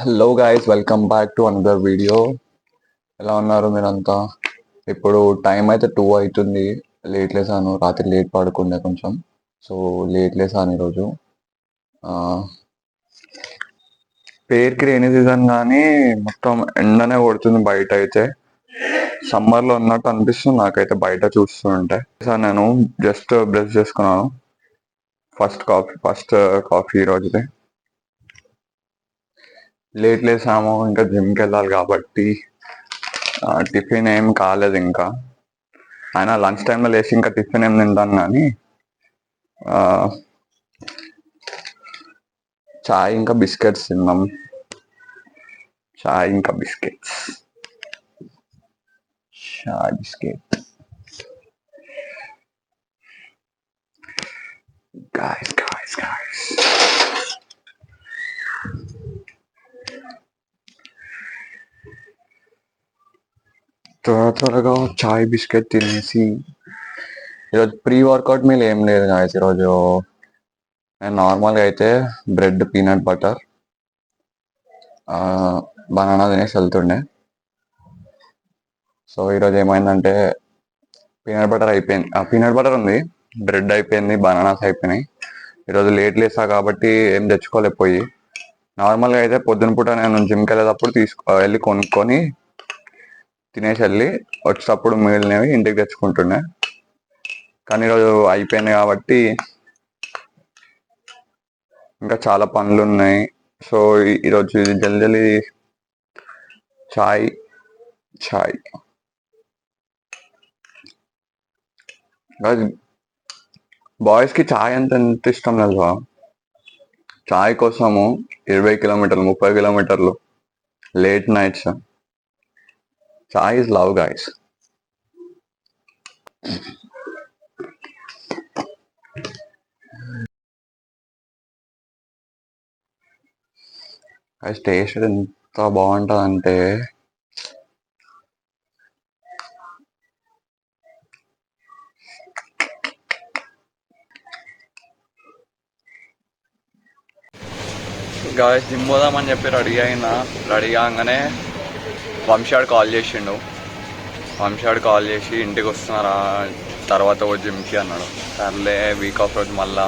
Hello guys, welcome back to another video. ఎలా ఉన్నారు మీరంతా? ఇప్పుడు టైం అయితే 2 అవుతుంది. లేట్ లేసాను, రాత్రి లేట్ పడుకుండే కొంచెం. సో లేట్ లేసాను ఈరోజు. పేరుకి రైనీ సీజన్ కానీ మొత్తం ఎండనే కొడుతుంది బయట అయితే. సమ్మర్లో ఉన్నట్టు అనిపిస్తుంది నాకైతే బయట చూస్తుంటే. నేను జస్ట్ బ్రష్ చేసుకున్నాను. ఫస్ట్ కాఫీ ఈరోజుదే. లేట్ లేసాము, ఇంకా జిమ్కి వెళ్ళాలి కాబట్టి టిఫిన్ ఏం కాలేదు ఇంకా. అయినా లంచ్ టైంలో లేచి ఇంకా టిఫిన్ ఏం తింటాను కానీ చాయ్ ఇంకా బిస్కెట్స్ తిన్నాం. చాయ్ ఇంకా బిస్కెట్స్, చాయ్ బిస్కెట్. గాయస్ గాయస్ గాయస్ త్వరగా చాయ్ బిస్కెట్ తినేసి, ఈరోజు ప్రీ వర్కౌట్ మీల్ ఏం లేదు గాయస్. ఈరోజు నేను నార్మల్గా అయితే బ్రెడ్, పీనట్ బటర్, బనానా తినేసి వెళ్తుండే. సో ఈరోజు ఏమైందంటే పీనట్ బటర్ అయిపోయింది, పీనట్ బటర్ ఉంది, బ్రెడ్ అయిపోయింది, బనానాస్ అయిపోయినాయి. ఈరోజు లేట్ లేసా కాబట్టి ఏం తెచ్చుకోలేకపోయి. నార్మల్గా అయితే పొద్దున పూట నేను జిమ్కి వెళ్ళేటప్పుడు వెళ్ళి కొనుక్కొని తినేసి వెళ్ళి వచ్చేటప్పుడు మిగిలినవి ఇంటికి తెచ్చుకుంటుండే. కానీ ఈరోజు అయిపోయింది కాబట్టి ఇంకా చాలా పనులు ఉన్నాయి. సో ఈరోజు ఇది జల్దీ చాయ్ చాయ్ బాయ్స్కి చాయ్ ఎంత ఇష్టం లేదు. చాయ్ కోసము 20 కిలోమీటర్లు, 30 కిలోమీటర్లు, late nights. Chai is love guys. Taste ఎంత బాగుంటుంది అంటే గాయస్, జిమ్ పోదామని చెప్పి రెడీ కాగానే వంశాడు కాల్ చేసిండు. వంశాడు కాల్ చేసి ఇంటికి వస్తున్నారా తర్వాత ఓ జిమ్కి అన్నాడు. సర్లే వీక్ ఆఫ్ రోజు మళ్ళా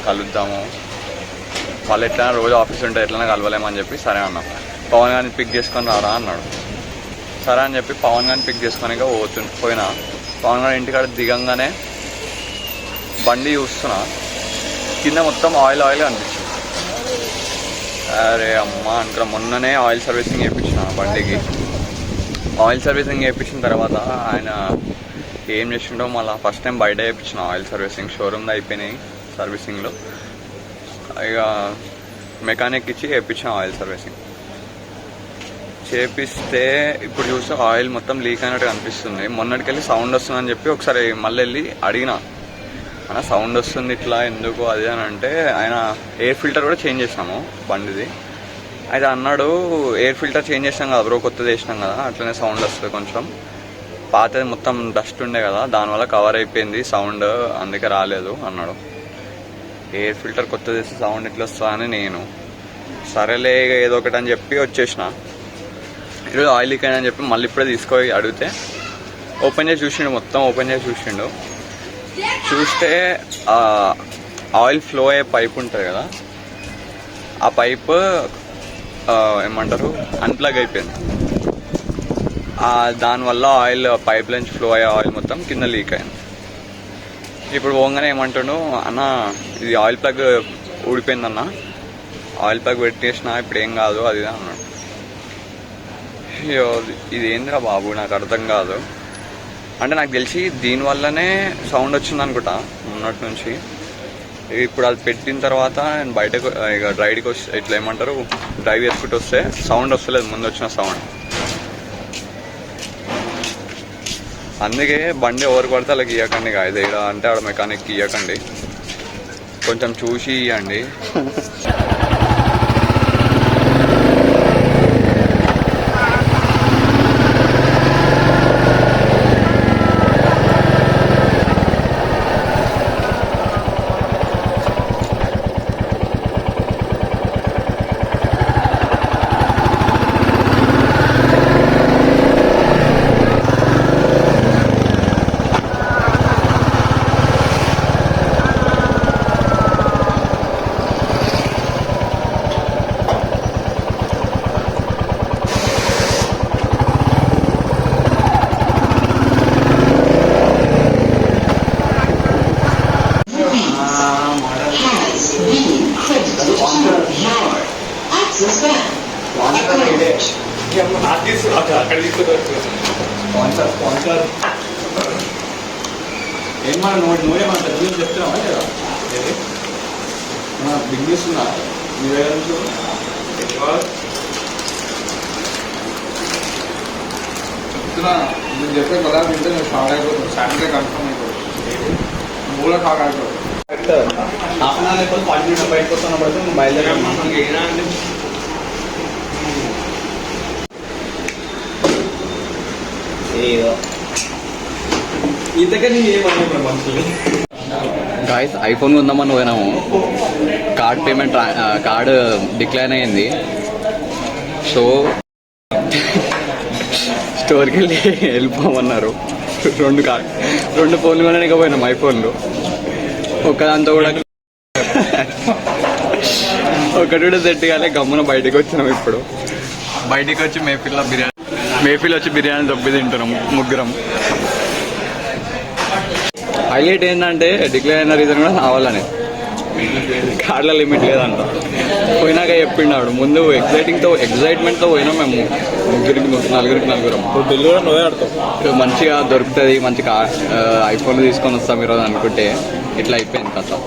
కలుద్దాము, వాళ్ళు ఎట్లైనా రోజు ఆఫీస్ ఉంటే ఎట్లైనా కలవలేమని చెప్పి సరే అన్నాం. పవన్ గారిని పిక్ చేసుకొని రారా అన్నాడు. సరే అని చెప్పి పవన్ గారిని పిక్ చేసుకొని పోయినా. పవన్ గారి ఇంటికాడ దిగంగానే బండి చూస్తున్నా, కింద మొత్తం ఆయిల్ అనిపించింది. అరే అమ్మ అనుకున్నా. మొన్ననే ఆయిల్ సర్వీసింగ్ చేయించిన బండికి. ఆయిల్ సర్వీసింగ్ చేయించిన తర్వాత ఆయన ఏం చేసిండో మళ్ళీ ఫస్ట్ టైం బయట చేయించిన ఆయిల్ సర్వీసింగ్. షోరూమ్లో అయిపోయినాయి సర్వీసింగ్లో. ఇక మెకానిక్ ఇచ్చి చేయించిన ఆయిల్ సర్వీసింగ్ చేపిస్తే ఇప్పుడు చూస్తే ఆయిల్ మొత్తం లీక్ అయినట్టు అనిపిస్తుంది. మొన్నటికెళ్ళి సౌండ్ వస్తుందని చెప్పి ఒకసారి మళ్ళీ వెళ్ళి అడిగిన, అన్న సౌండ్ వస్తుంది ఇట్లా ఎందుకు అది అని అంటే, ఆయన ఎయిర్ ఫిల్టర్ కూడా చేంజ్ చేసినాము బండిది. అయితే అన్నాడు, ఎయిర్ ఫిల్టర్ చేంజ్ చేసినాం కదా బ్రో, కొత్తది వేసినాం కదా, అట్లనే సౌండ్ వస్తుంది. కొంచెం పాతది మొత్తం డస్ట్ ఉండే కదా, దానివల్ల కవర్ అయిపోయింది సౌండ్, అందుకే రాలేదు అన్నాడు. ఎయిర్ ఫిల్టర్ కొత్తది వేస్తే సౌండ్ ఇట్లా వస్తుందా అని నేను సరేలే ఏదో ఒకటి అని చెప్పి వచ్చేసిన. ఈరోజు ఆయిల్ లీక్ అని చెప్పి మళ్ళీ ఇప్పుడే తీసుకొని అడిగితే ఓపెన్ చేసి చూసిండు, మొత్తం ఓపెన్ చేసి చూసిండు. చూస్తే ఆయిల్ ఫ్లో అయ్యే పైప్ ఉంటుంది కదా, ఆ పైప్ ఏమంటారు అన్ప్లగ్ అయిపోయింది. దానివల్ల ఆయిల్ పైప్ నుంచి ఫ్లో అయ్యే ఆయిల్ మొత్తం కింద లీక్ అయింది. ఇప్పుడు పోగానే ఏమంటాడు, అన్న ఇది ఆయిల్ ప్లగ్ ఊడిపోయిందన్న, ఆయిల్ ప్లగ్ పెట్టేసిన ఇప్పుడు ఏం కాదు అది అన్నాడు. ఇది ఏందిరా బాబు నాకు అర్థం కాదు. అంటే నాకు తెలిసి దీనివల్లనే సౌండ్ వచ్చింది అనుకుంటా మొన్నటి నుంచి. ఇప్పుడు అది పెట్టిన తర్వాత నేను బయటకు ఇక డ్రైవ్కి వస్తే ఇట్లా ఏమంటారు డ్రైవ్ చేసుకుంటూ వస్తే సౌండ్ వస్తలేదు ముందు వచ్చిన సౌండ్. అందుకే బండి ఎవరు పడితే అలాగ ఇవ్వకండి కాదు, అంటే ఆడ మెకానిక్కి ఇవ్వకండి, కొంచెం చూసి ఇవ్వండి. స్పాన్సర్ ఏం మన నువ్వేమన్నా పెద్ద న్యూస్ చెప్తున్నావా లేదా బిగ్ న్యూస్ ఉన్నా నువ్వే చెప్తున్నా నేను చెప్పే కదా వింటే నేను షాక్ అయిపోతాను సాటర్డే కన్ఫర్మ్ అయిపోతుంది మూల షాక్ అయిపోతుంది హాఫ్ అన్ అవర్ అయిపోతే 40 మినిట్స్ బయటకు వస్తున్నప్పుడు నువ్వు బయలుదేరాను ఇంతకని ఏమన్నా మనుషులు గాయస్ ఐఫోన్ ఉందామని పోయినాము కార్డ్ పేమెంట్ కార్డు డిక్లైన్ అయ్యింది సో స్టోర్కి వెళ్ళి వెళ్ళిపోమన్నారు రెండు ఫోన్లు కొనడానికి పోయినాం ఐఫోన్లు ఒక్కదాంతో కూడా ఒకటి కూడా సెట్ కాలే గమ్మున బయటకు వచ్చినాం ఇప్పుడు బయటికి వచ్చి మేఫిల్ వచ్చి బిర్యానీ దొబ్బి తింటున్నాం ముగ్గురం హైలైట్ ఏంటంటే డిక్లేర్ అయిన రీజన్ కూడా కావాలని కార్డుల లిమిట్ లేదంట పోయినాక చెప్పిండాడు ముందు ఎగ్జైట్మెంట్తో పోయినాం మేము నలుగురం బిల్లు కూడా నువ్వే ఆడతావు మంచిగా దొరుకుతుంది మంచిగా ఐఫోన్ తీసుకొని వస్తాం ఈరోజు అనుకుంటే ఇట్లా అయిపోయింది కథ